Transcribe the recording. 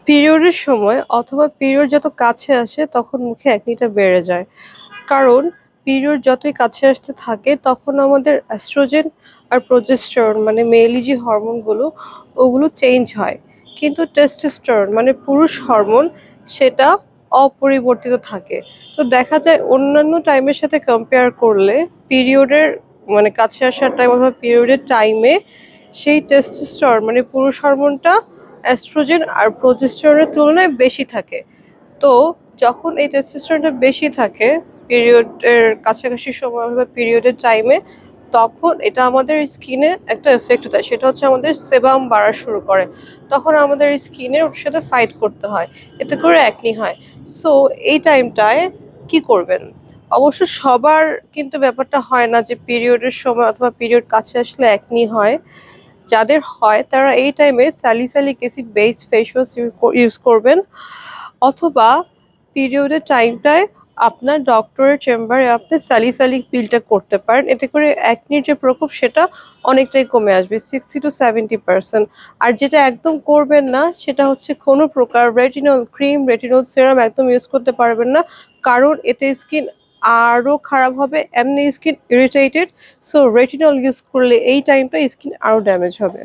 পিরিয়ডের সময় অথবা পিরিয়ড যত কাছে আসে তখন মুখে অ্যাকনিটা বেড়ে যায়। কারণ পিরিয়ড যতই কাছে আসতে থাকে তখন আমাদের অ্যাস্ট্রোজেন আর প্রোজেস্টেরন মানে মেইলি যে হরমোনগুলো ওগুলো চেঞ্জ হয়। কিন্তু টেস্টোস্টেরন মানে পুরুষ হরমোন সেটা অপরিবর্তিত থাকে। তো দেখা যায় অন্যান্য টাইমের সাথে কম্পেয়ার করলে পিরিয়ডের মানে কাছে আসার টাইম অথবা পিরিয়ডের টাইমে সেই টেস্টোস্টেরন মানে পুরুষ হরমোনটা অ্যাস্ট্রোজেন আর প্রোজেস্টেরনের তুলনায় বেশি থাকে। তো যখন এই টেস্টোস্টেরনটা বেশি থাকে পিরিয়ডের কাছাকাছি সময় বা পিরিয়ডের টাইমে, তখন এটা আমাদের স্কিনে একটা এফেক্ট দেয়। সেটা হচ্ছে আমাদের সেবাম বাড়া শুরু করে। তখন আমাদের স্কিনের ওর সাথে ফাইট করতে হয়। এতে করে অ্যাকনি হয়। সো এই টাইমটায় কি করবেন? অবশ্য সবার কিন্তু ব্যাপারটা হয় না যে পিরিয়ডের সময় অথবা পিরিয়ড কাছে আসলে অ্যাকনি হয়। যাদের হয় তারা এই টাইমে salicylic acid based face wash use করবেন, অথবা পিরিয়ডের টাইমটায় আপনার ডক্টরের চেম্বারে আপনি স্যালিসাইলিক পিলটা করতে পারেন। এতে করে অ্যাকনির যে প্রকোপ সেটা অনেকটাই কমে আসবে 60 to 70%। আর যেটা একদম করবেন না সেটা হচ্ছে কোনো প্রকার রেটিনল ক্রিম, রেটিনল সেরাম একদম ইউজ করতে পারবেন না। কারণ এতে স্কিন আরও খারাপ হবে, এমনি skin irritated. So retinol use করলে এই টাইমটা স্কিন আরও ড্যামেজ হবে।